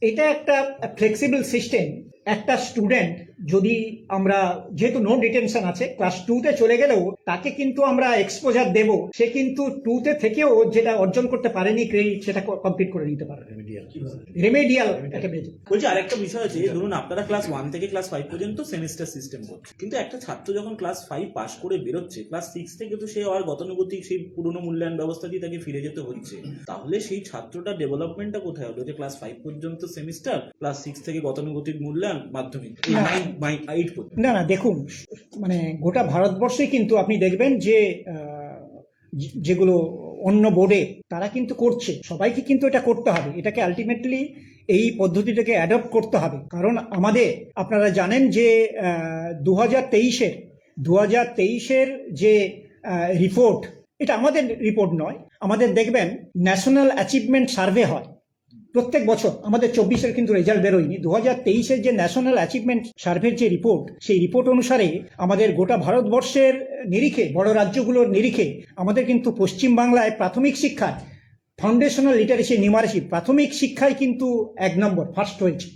এটা একটা ফ্লেক্সিবল সিস্টেম। একটা স্টুডেন্ট যদি আমরা যেহেতু নো ডিটেনশন আছে, ক্লাস 2-তে চলে গেলেও তাকে কিন্তু আমরা এক্সপোজার দেব, সে কিন্তু 2-তে থেকেও যেটা অর্জন করতে পারেনি ক্রেডিট সেটা কমপ্লিট করে নিতে পারে। রেমেডিয়াল একটা মেজর। বলছি আরেকটা বিষয় আছে, ধরুন আপনারা ক্লাস 1 থেকে ক্লাস 5 পর্যন্ত সেমিস্টার সিস্টেম করছে, কিন্তু একটা ছাত্র যখন ক্লাস 5 পাস করে বেরোচ্ছে, ক্লাস 6 থেকে তো সে আর গতানুগতিক সেই পুরনো মূল্যায়ন ব্যবস্থা দিয়ে তাকে ফিরে যেতে হচ্ছে। তাহলে সেই ছাত্রটা ডেভেলপমেন্টটা কোথায় হলো যে ক্লাস 5 পর্যন্ত সেমিস্টার, ক্লাস 6 থেকে গতানুগতিক মূল্যায়ন, মাধ্যমিক, 8 পর্যন্ত? না দেখুন, মানে গোটা ভারতবর্ষে কিন্তু আপনি দেখবেন যে যেগুলো অন্য বোর্ডে তারা কিন্তু করছে, সবাইকে কিন্তু এটা করতে হবে, এটাকে আলটিমেটলি এই পদ্ধতিটাকে অ্যাডপ্ট করতে হবে। কারণ আমাদের আপনারা জানেন যে 2023-এর যে রিপোর্ট, এটা আমাদের রিপোর্ট নয়, আমাদের দেখবেন ন্যাশনাল অ্যাচিভমেন্ট সার্ভে হয় প্রত্যেক বছর। আমাদের 24-এর কিন্তু রেজাল্ট বেরোয়নি, 2023-এর যে ন্যাশনাল অ্যাচিভমেন্ট সার্ভের যে রিপোর্ট, সেই রিপোর্ট অনুসারে আমাদের গোটা ভারতবর্ষের নিরিখে, বড় রাজ্যগুলোর নিরিখে আমাদের কিন্তু পশ্চিমবাংলায় প্রাথমিক শিক্ষায় ফাউন্ডেশনাল লিটারেসি নিউমারেসি প্রাথমিক শিক্ষায় কিন্তু 1 নম্বর ফার্স্ট হয়েছে,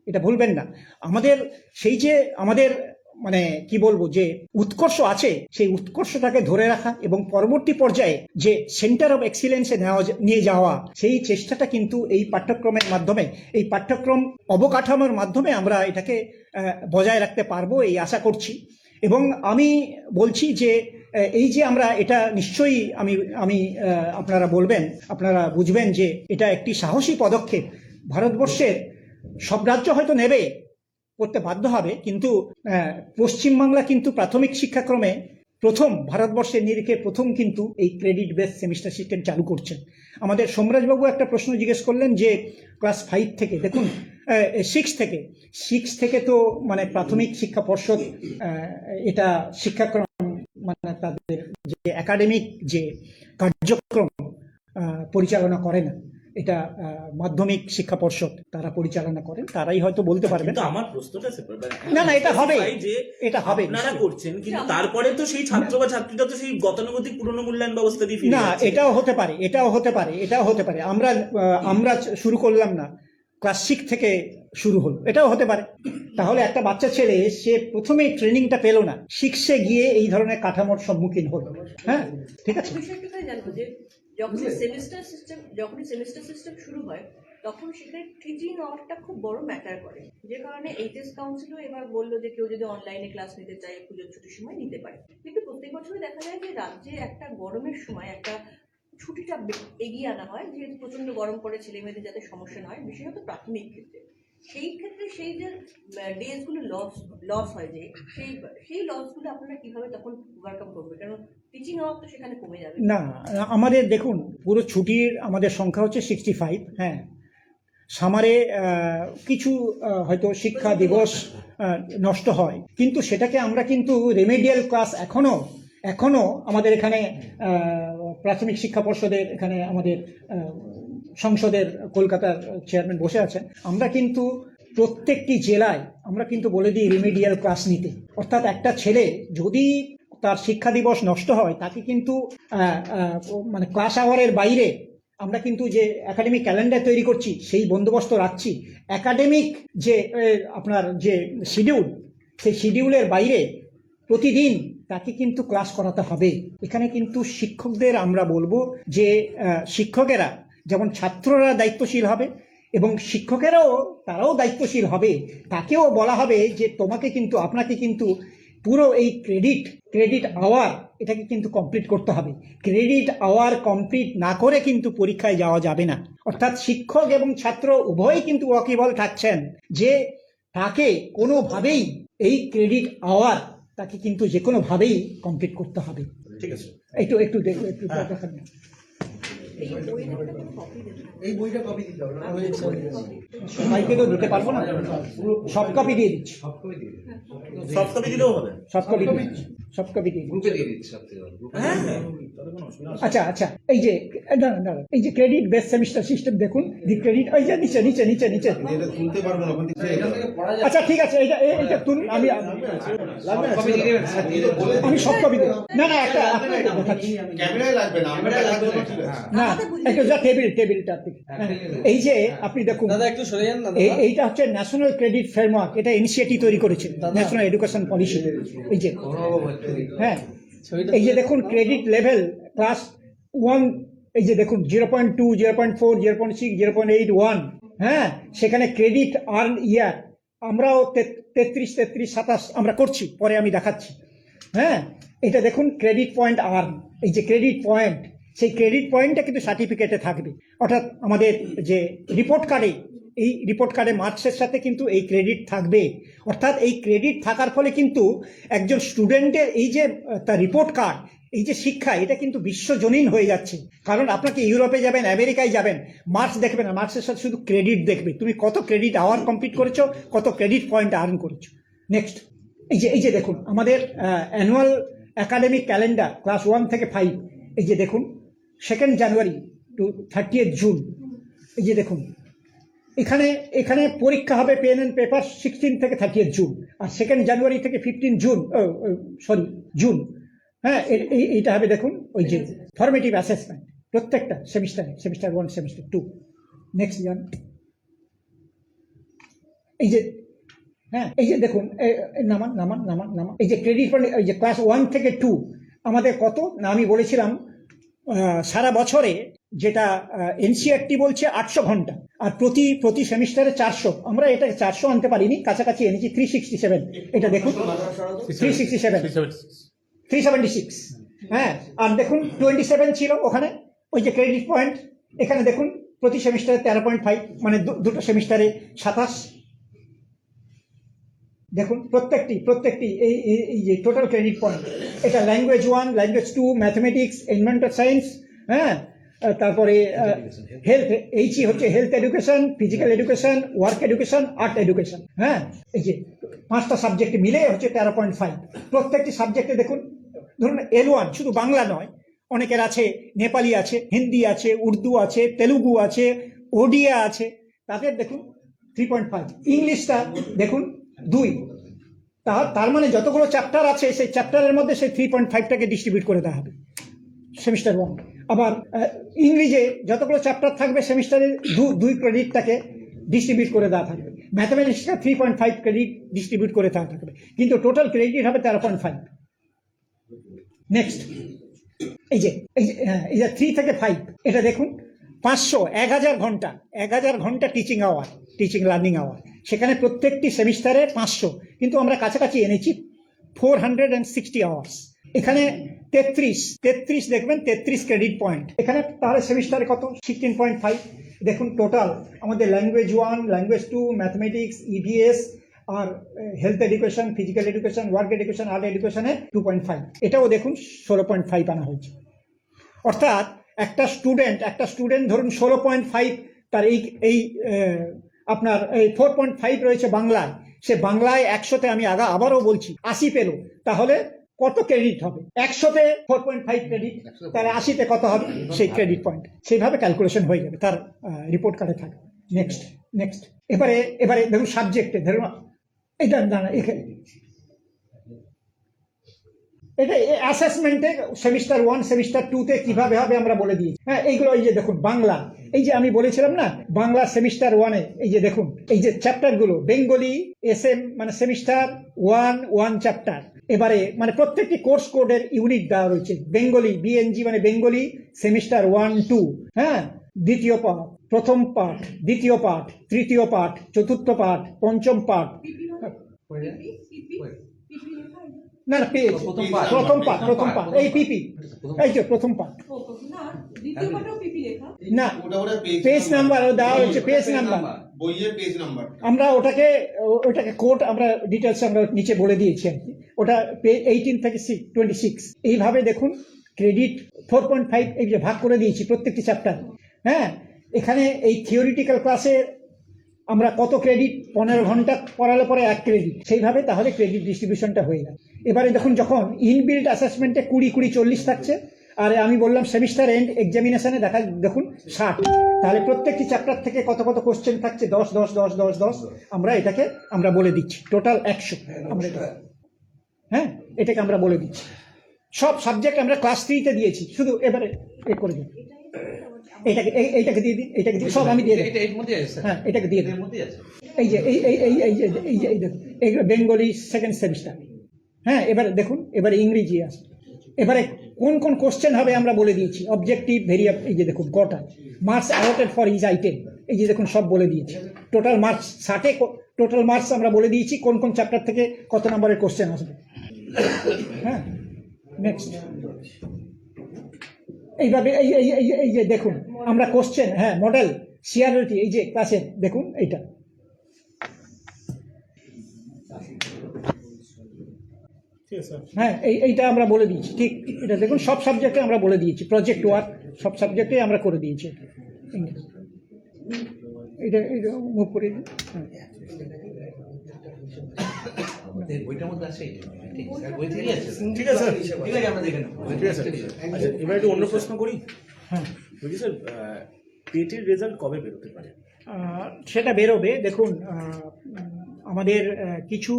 এটা ভুলবেন না। আমাদের সেই যে আমাদের মানে কি বলবো যে উৎকর্ষ আছে, সেই উৎকর্ষটাকে ধরে রাখা এবং পরবর্তী পর্যায়ে যে সেন্টার অফ এক্সিলেন্সে নিয়ে যাওয়া, সেই চেষ্টাটা কিন্তু এই পাঠ্যক্রমের মাধ্যমে, এই পাঠ্যক্রম অবকাঠামোর মাধ্যমে আমরা এটাকে বজায় রাখতে পারবো এই আশা করছি। এবং আমি বলছি যে এই যে আমরা এটা নিশ্চয়ই আমি আপনারা বলবেন, আপনারা বুঝবেন যে এটা একটি সাহসী পদক্ষেপ। ভারতবর্ষের সব রাজ্য হয়তো নেবে, করতে বাধ্য হবে, কিন্তু পশ্চিমবাংলা কিন্তু প্রাথমিক শিক্ষাক্রমে প্রথম, ভারতবর্ষের নিরিখে প্রথম কিন্তু এই ক্রেডিট বেস সেমিস্টার সিস্টেম চালু করছেন। আমাদের সোমরাজবাবু একটা প্রশ্ন জিজ্ঞেস করলেন যে ক্লাস 5 থেকে, দেখুন 6 থেকে তো মানে প্রাথমিক শিক্ষা পর্ষদ এটা শিক্ষাক্রম মানে তাদের যে একাডেমিক যে কার্যক্রম পরিচালনা করে না, এটা মাধ্যমিক শিক্ষা পর্ষদ তারা পরিচালনা করেন, তারাই হয়তো বলতে পারবেন। কিন্তু আমার প্রশ্নটা না এটা হবে, যে এটা হবে আপনারা করছেন, কিন্তু তারপরে তো সেই ছাত্র বা ছাত্রীরা তো সেই গতানুগতিক পুরনো মূল্যায়ন ব্যবস্থা দিয়ে ফিরে না, যাচ্ছে। এটাও হতে পারে। আমরা শুরু করলাম না, ক্লাস 6 থেকে শুরু হলো, এটাও হতে পারে। তাহলে একটা বাচ্চা ছেলে সে প্রথমে ট্রেনিংটা পেল না, 6-এ গিয়ে এই ধরনের কাঠামোর সম্মুখীন হলো। হ্যাঁ, ঠিক আছে। বিষয়টা জানবো যে যখনই সেমিস্টার সিস্টেম শুরু হয় তখন সেখানে টিচিং আওয়ারটা খুব বড় ম্যাটার করে, যে কারণে এইচএস কাউন্সিলও এবার বললো যে কেউ যদি অনলাইনে ক্লাস নিতে চায় পুজোর ছুটির সময় নিতে পারে। কিন্তু প্রত্যেক বছরই দেখা যায় যে রাজ্যে একটা গরমের সময় একটা ছুটিটা এগিয়ে আনা হয়, যেহেতু প্রচন্ড গরম পড়ে, ছেলে মেয়েদের যাতে সমস্যা না হয়, বিশেষত প্রাথমিক ক্ষেত্রে। সেই ক্ষেত্রে সেই যে ডেজগুলো লস হয়, যে সেই লসগুলো আপনারা কিভাবে তখন ওভারকাম করবে? কারণ টিচিং আওয়ার তো সেখানে কমে যাবে। না, আমাদের দেখুন পুরো ছুটির আমাদের সংখ্যা হচ্ছে 65। হ্যাঁ, সামারে কিছু হয়তো শিক্ষা দিবস নষ্ট হয়, কিন্তু সেটাকে আমরা কিন্তু রেমেডিয়াল ক্লাস এখনো আমাদের এখানে প্রাথমিক শিক্ষা পর্ষদের এখানে আমাদের সংসদের কলকাতার চেয়ারম্যান বসে আছেন, আমরা কিন্তু প্রত্যেকটি জেলায় আমরা কিন্তু বলে দিই রেমেডিয়াল ক্লাস নিতে। অর্থাৎ একটা ছেলে যদি তার শিক্ষা দিবস নষ্ট হয়, তাকে কিন্তু মানে ক্লাস আওয়ারের বাইরে আমরা কিন্তু যে একাডেমিক ক্যালেন্ডার তৈরি করছি সেই বন্দোবস্ত রাখছি। একাডেমিক যে আপনার যে শিডিউল, সেই শিডিউলের বাইরে প্রতিদিন তাকে কিন্তু ক্লাস করাতে হবে। এখানে কিন্তু শিক্ষকদের আমরা বলবো যে শিক্ষকেরা যেমন ছাত্ররা দায়িত্বশীল হবে এবং শিক্ষকেরাও তারাও দায়িত্বশীল হবে। তাকেও বলা হবে যে আপনাকে কিন্তু পুরো এই ক্রেডিট আওয়ার এটাকে কিন্তু কমপ্লিট করতে হবে। ক্রেডিট আওয়ার কমপ্লিট না করে কিন্তু পরীক্ষায় যাওয়া যাবে না। অর্থাৎ শিক্ষক এবং ছাত্র উভয়ই কিন্তু ওয়াকিবল থাকছেন যে তাকে কোনোভাবেই এই ক্রেডিট আওয়ার তাকে কিন্তু যে কোনোভাবেই কমপ্লিট করতে হবে। ঠিক আছে, একটু দেখান। এই বইটা কপি দিতে হবে সবাইকে তো দিতে পারবো না, সফট কপি দিয়ে দিচ্ছি। সফট কপি দিলেও হবে, সফট কপি দিয়ে দিচ্ছি। গ্রুপে দিয়ে দিচ্ছি সব থেকে হ্যাঁ হ্যাঁ। আচ্ছা এই যে দাঁড়ান, এই যে ক্রেডিট বেস সেমিস্টার সিস্টেম দেখুন, দি ক্রেডিট ওই যে নিচে এটা তুলতে পারবো না, ওখান থেকে আচ্ছা ঠিক আছে, এইটা তুলুন। আমি কপি দিয়ে দেবেন স্যার, দিয়ে দেবেন। আমি সফট কপি দেবো। না আপনাকে দেখাচ্ছি। ক্যামেরায় লাগবে না, আমরা দেখার জন্য ঠিক আছে। না একটু যা টেবিলটা থেকে এই যে আপনি দেখুন দাদা একটু সরে যান না এইটা হচ্ছে ন্যাশনাল ক্রেডিট ফ্রেমওয়ার্ক, এটা ইনিশিয়েটিভ তৈরি করেছে ন্যাশনাল এডুকেশন পলিসি। এই যে হ্যাঁ, এই যে দেখুন ক্রেডিট লেভেল ক্লাস 1, এই যে দেখুন 0.2, 0.4, 0.6, 0.8, 1, হ্যাঁ, সেখানে ক্রেডিট আর্ন ইয়ার আমরাও 33, 27 আমরা করছি, পরে আমি দেখাচ্ছি। হ্যাঁ, এটা দেখুন ক্রেডিট পয়েন্ট আর্ন, এই যে ক্রেডিট পয়েন্ট, সেই ক্রেডিট পয়েন্টটা কিন্তু সার্টিফিকেটে থাকবে। অর্থাৎ আমাদের যে রিপোর্ট কার্ডে, এই রিপোর্ট কার্ডে মার্কসের সাথে কিন্তু এই ক্রেডিট থাকবে। অর্থাৎ এই ক্রেডিট থাকার ফলে কিন্তু একজন স্টুডেন্টের এই যে তার রিপোর্ট কার্ড, এই যে শিক্ষা, এটা কিন্তু বিশ্বজনীন হয়ে যাচ্ছে। কারণ আপনাকে ইউরোপে যাবেন, আমেরিকায় যাবেন, মার্কস দেখবে না, মার্কসের সাথে শুধু ক্রেডিট দেখবে, তুমি কত ক্রেডিট আওয়ার কমপ্লিট করেছো, কত ক্রেডিট পয়েন্ট আর্ন করেছো। নেক্সট এই যে দেখুন আমাদের অ্যানুয়াল একাডেমিক ক্যালেন্ডার ক্লাস 1 থেকে 5, এই যে দেখুন 2 জানুয়ারি টু 30 জুন। এই যে দেখুন এখানে পরীক্ষা হবে পেন অ্যান্ড পেপার 16 থেকে 30 জুন, আর 2 জানুয়ারি থেকে 15 জুন। হ্যাঁ, এইটা হবে দেখুন ওই যে ফর্মেটিভ অ্যাসেসমেন্ট প্রত্যেকটা সেমিস্টার 1, সেমিস্টার 2। নেক্সট যান, এই যে হ্যাঁ, এই যে দেখুন নামান, এই যে ক্রেডিট পয়েন্ট, এই যে ক্লাস 1 থেকে 2 আমাদের কত না, আমি বলেছিলাম সারা বছরে যেটা এনসিইআরটি বলছে 800 ঘন্টা, আর প্রতি সেমিস্টারে 400, আমরা এটা 400 আনতে পারিনি, কাছাকাছি এনেছি 367। এটা দেখুন 376, হ্যাঁ, আর দেখুন 27 ছিল ওখানে ওই যে ক্রেডিট পয়েন্ট। এখানে দেখুন প্রতি সেমিস্টারে 13.5, মানে দুটো সেমিস্টারে 27। দেখুন প্রত্যেকটি এই যে টোটাল ক্রেডিট পয়েন্ট, এটা language 1, language 2, mathematics, environmental science, হ্যাঁ, তারপরে হেলথ, এইচই হচ্ছে health education, physical education, work education, art education. হ্যাঁ, এই যে 5টা সাবজেক্ট মিলে হচ্ছে 13.5। প্রত্যেকটি সাবজেক্টে দেখুন, ধরুন L1 শুধু বাংলা নয়, অনেকের আছে নেপালি আছে, হিন্দি আছে, উর্দু আছে, তেলুগু আছে, ওডিয়া আছে, তাদের দেখুন 3.5। ইংলিশটা দেখুন 2। তার মানে যতগুলো চ্যাপ্টার আছে সেই চ্যাপ্টারের মধ্যে সেই 3.5টাকে ডিস্ট্রিবিউট করে দেওয়া হবে সেমিস্টার 1। আবার ইংরেজি যতগুলো চ্যাপ্টার থাকবে সেমিস্টারে 2 ক্রেডিটটাকে ডিস্ট্রিবিউট করে দেওয়া থাকবে। ম্যাথামেটিক্সটা 3.5 ক্রেডিট ডিস্ট্রিবিউট করে দেওয়া থাকবে, কিন্তু টোটাল ক্রেডিট হবে 13.5। নেক্সট এই যে 3 থেকে 5, এটা দেখুন 500, 1000 ঘন্টা টিচিং লার্নিং আওয়ার, সেখানে প্রত্যেকটি সেমিস্টারে 500, কিন্তু আমরা কাছাকাছি এনেছি 460 আওয়ার্স। এখানে 33 দেখবেন 33 ক্রেডিট পয়েন্ট এখানে, তাহলে সেমিস্টারে কত 16.5। দেখুন টোটাল আমাদের ল্যাঙ্গুয়েজ 1, ল্যাঙ্গুয়েজ 2, ম্যাথমেটিক্স, ইভিএস, আর health education, physical education, work education, art এডুকেশনে 2.5। এটাও দেখুন 16.5 আনা হয়েছে। অর্থাৎ একটা স্টুডেন্ট ধরুন 16.5 তার এই আপনার এই 4.5 রয়েছে বাংলায়, সে বাংলায় 100-তে আমি আবারও বলছি 80 পেল, তাহলে কত ক্রেডিট হবে? 100-তে 4.5 ক্রেডিট, তাহলে 80-তে কত হবে সেই ক্রেডিট পয়েন্ট, সেইভাবে ক্যালকুলেশন হয়ে যাবে, তার রিপোর্ট কার্ডে থাকবে। নেক্সট এবারে দেখুন সাবজেক্টে ধরুন এটা দাঁড়া এখানে, এটা অ্যাসেসমেন্টে সেমিস্টার 1 সেমিস্টার 2-তে কিভাবে হবে আমরা বলে দিয়েছি। হ্যাঁ, এইগুলো এই যে দেখুন বাংলা, এই যে আমি বলেছিলাম না বাংলা সেমিস্টার 1-এ এই যে দেখুন এই যে চ্যাপ্টারগুলো বেঙ্গলি SM মানে সেমিস্টার 1 চ্যাপ্টার, এবারে মানে প্রত্যেকটি কোর্স কোডের ইউনিট দেওয়া রয়েছে। বেঙ্গলি BNG মানে বেঙ্গলি সেমিস্টার 1-2, হ্যাঁ, দ্বিতীয় পাঠ, প্রথম পাঠ, দ্বিতীয় পাঠ, তৃতীয় পাঠ, চতুর্থ পাঠ, পঞ্চম পাঠ, না পেজ প্রথম পাঠ এই পিপি, এই যে প্রথম পাঠ, না পেজ নাম্বার দেওয়া হচ্ছে, পেজ নাম্বার বইয়ের পেজ নাম্বার আমরা ওটাকে কোড আমরা ডিটেলস আমরা নিচে বলে দিয়েছি আর কি, ওটা 18 থেকে 26 এইভাবে দেখুন ক্রেডিট 4.5 এই যে ভাগ করে দিয়েছি প্রত্যেকটি চ্যাপ্টার। হ্যাঁ, এখানে এই থিওরিটিক্যাল ক্লাসে আমরা কত ক্রেডিট, 15 ঘন্টা পড়ালে পরে 1 ক্রেডিট, সেইভাবে তাহলে ক্রেডিট ডিস্ট্রিবিউশনটা হয়ে যায়। এবারে দেখুন যখন ইনবিল্ট অ্যাসেসমেন্টে 20-20-40 থাকছে, আর আমি বললাম সেমিস্টার এন্ড এক্সামিনেশনে দেখুন 60, তাহলে প্রত্যেকটি চ্যাপ্টার থেকে কত কত কোশ্চেন থাকছে, 10 আমরা এটাকে আমরা বলে দিচ্ছি, টোটাল 100 আমরা হ্যাঁ এটাকে আমরা বলে দিচ্ছি। সব সাবজেক্ট আমরা ক্লাস 3-তে দিয়েছি, শুধু এবারে করে দিন এইটাকে দিয়ে দিন, এটাকে দিয়ে সব আমি দিয়ে দিই, হ্যাঁ এটাকে দিয়ে দিন। এই যে এই দেখুন এইগুলো বেঙ্গলি সেকেন্ড সেমিস্টার। হ্যাঁ, এবারে দেখুন এবারে ইংরেজি আছে, এবারে কোন কোন কোশ্চেন হবে আমরা বলে দিয়েছি, অবজেক্টিভ ভেরিয়েবল, এই যে দেখুন কটা marks allotted for each item, এই যে দেখুন সব বলে দিয়েছি। টোটাল মার্কস 60-এ টোটাল মার্কস আমরা বলে দিয়েছি কোন কোন চ্যাপ্টার থেকে কত নম্বরের কোশ্চেন আসবে। হ্যাঁ, নেক্সট এইভাবে এই যে দেখুন আমরা কোশ্চেন, হ্যাঁ মডেল সিআরএলটি, এই যে ক্লাসে দেখুন এইটা হ্যাঁ এইটা আমরা বলে দিয়েছি, ঠিক এটা দেখুন সব সাবজেক্টে আমরা বলে দিয়েছি, প্রজেক্ট ওয়ার্ক সব সাবজেক্টে আমরা করে দিয়েছি। এটা মুভ করে দিন, ঠিক আছে আচ্ছা, এবার একটু অন্য প্রশ্ন করি। হ্যাঁ বলছি স্যার, টেটের রেজাল্ট কবে বেরোতে পারে? সেটা বেরোবে, দেখুন আমাদের কিছু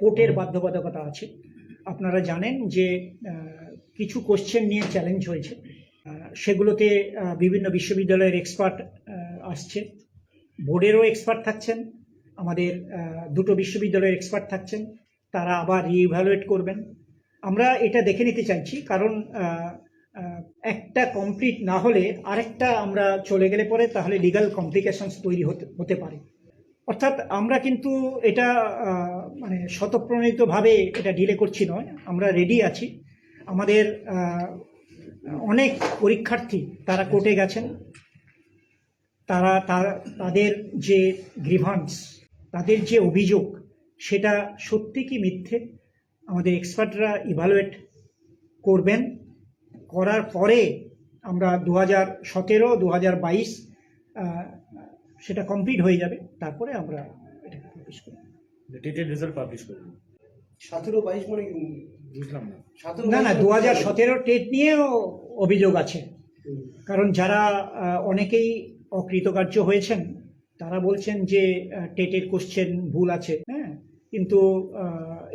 কোর্টের বাধ্যবাধকতা আছে। আপনারা জানেন যে কিছু কোশ্চেন নিয়ে চ্যালেঞ্জ হয়েছে, সেগুলোতে বিভিন্ন বিশ্ববিদ্যালয়ের এক্সপার্ট আসছে, বোর্ডেরও এক্সপার্ট থাকছেন, আমাদের দুটো বিশ্ববিদ্যালয়ের এক্সপার্ট থাকছেন, তারা আবার রিইভ্যালুয়েট করবেন। আমরা এটা দেখে নিতে চাইছি, কারণ একটা কমপ্লিট না হলে আরেকটা আমরা চলে গেলে পরে তাহলে লিগ্যাল কমপ্লিকেশনস তৈরি হতে পারে। অর্থাৎ আমরা কিন্তু এটা মানে স্বতঃপ্রণোদিতভাবে এটা ডিলে করছি নয়, আমরা রেডি আছি। আমাদের অনেক পরীক্ষার্থী তারা কোর্টে গেছেন, তাদের যে গ্রিভান্স, তাদের যে অভিযোগ, সেটা সত্যি কি মিথ্যে আমাদের এক্সপার্টরা ইভালুয়েট করবেন, করার পরে আমরা 2017, 2022 সেটা কমপ্লিট হয়ে যাবে, তারপরে আমরা এটাকে পাবলিশ করব, টেটের রেজাল্ট পাবলিশ করব। 17-22 মানে বুঝলাম না। না 2017 টেট নিয়েও অভিযোগ আছে, কারণ যারা অনেকেই অকৃতকার্য হয়েছেন তারা বলছেন যে টেটের কোশ্চেন ভুল আছে। হ্যাঁ, কিন্তু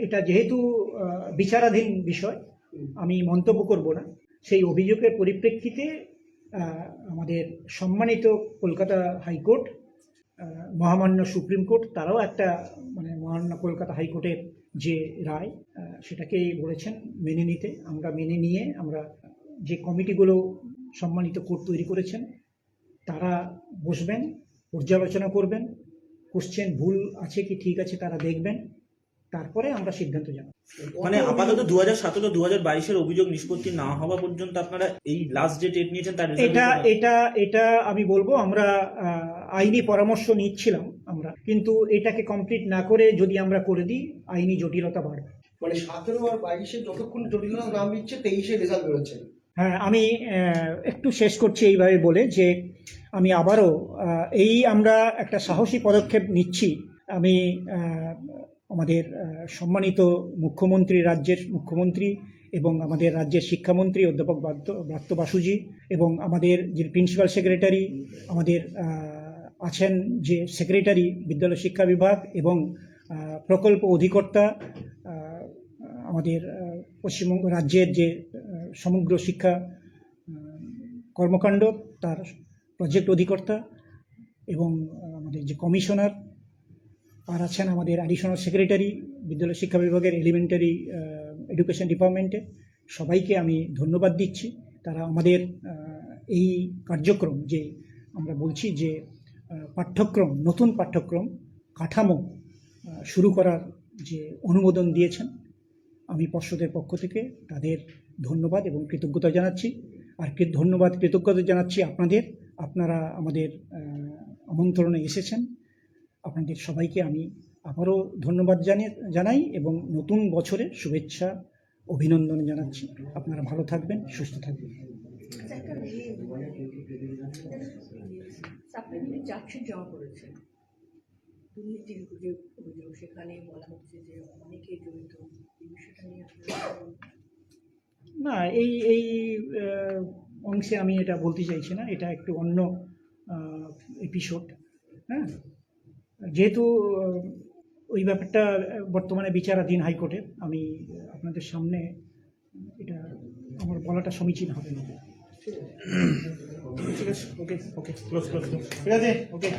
এটা যেহেতু বিচারাধীন বিষয়, আমি মন্তব্য করব না। সেই অভিযোগের পরিপ্রেক্ষিতে আমাদের সম্মানিত কলকাতা হাইকোর্ট, মহামান্য সুপ্রিম কোর্ট, তারাও একটা মানে মহামান্য কলকাতা হাইকোর্টের যে রায় সেটাকে বলেছেন মেনে নিতে। আমরা মেনে নিয়ে আমরা যে কমিটিগুলো সম্মানিত কোর্ট তৈরি করেছেন তারা বসবেন, পর্যালোচনা করবেন, কোশ্চেন ভুল আছে কি ঠিক আছে তারা দেখবেন, তারপরে আমরা সিদ্ধান্ত জানাবো। মানে আপাতত 2017-2022-এর অভিযোগ নিষ্পত্তি না হওয়া পর্যন্ত আপনারা এই লাস্ট যে টেট নিয়েছেন তার এটা আমি বলবো আমরা আইনি পরামর্শ নিচ্ছিলাম আমরা, কিন্তু এটাকে কমপ্লিট না করে যদি আমরা করে দিই আইনি জটিলতা বাড়বে। মানে 17 আর 22-এ যতক্ষণ জটিলতা নাম দিচ্ছে 23-এ রেজাল্ট বেরোচ্ছে। হ্যাঁ, আমি একটু শেষ করছি এইভাবে বলে যে আমি আবারও আমরা একটা সাহসী পদক্ষেপ নিচ্ছি। আমি আমাদের সম্মানিত মুখ্যমন্ত্রী, রাজ্যের মুখ্যমন্ত্রী এবং আমাদের রাজ্যের শিক্ষামন্ত্রী অধ্যাপক ব্রাত্য বাসুজি এবং আমাদের যে প্রিন্সিপাল সেক্রেটারি, আমাদের আছেন যে সেক্রেটারি বিদ্যালয় শিক্ষা বিভাগ এবং প্রকল্প অধিকর্তা, আমাদের পশ্চিমবঙ্গ রাজ্যের যে সমগ্র শিক্ষা কর্মকাণ্ড তার প্রজেক্ট অধিকর্তা এবং আমাদের যে কমিশনার, আর আছেন আমাদের অ্যাডিশনাল সেক্রেটারি বিদ্যালয় শিক্ষা বিভাগের এলিমেন্টারি এডুকেশন ডিপার্টমেন্টে, সবাইকে আমি ধন্যবাদ দিচ্ছি। তারা আমাদের এই কার্যক্রম, যে আমরা বলছি যে পাঠ্যক্রম, নতুন পাঠ্যক্রম কাঠামো শুরু করার যে অনুমোদন দিয়েছেন, আমি পর্ষদের পক্ষ থেকে তাদের ধন্যবাদ এবং কৃতজ্ঞতা জানাচ্ছি। আর কৃতজ্ঞতা জানাচ্ছি আপনারা আমাদের আমন্ত্রণে এসেছেন। আপনাদের সবাইকে আমি আবারও ধন্যবাদ জানাই এবং নতুন বছরে শুভেচ্ছা অভিনন্দন জানাচ্ছি। আপনারা ভালো থাকবেন, সুস্থ থাকবেন। সাপ্লিমেন্টারি চার্জশিট জমা করেছে, দুর্নীতির যে অভিযোগ, সেখানে বলা হচ্ছে যে অনেকে জড়িত, এই বিষয়টা নিয়ে না, এই অংশে আমি এটা বলতে চাইছি না, এটা একটু অন্য এপিসোড। হ্যাঁ, যেহেতু ওই ব্যাপারটা বর্তমানে বিচারাধীন হাইকোর্টে, আমি আপনাদের সামনে এটা আমার বলাটা সমীচীন হবে না। ঠিক আছে, ওকে, ক্লোজ, ঠিক আছে, ওকে।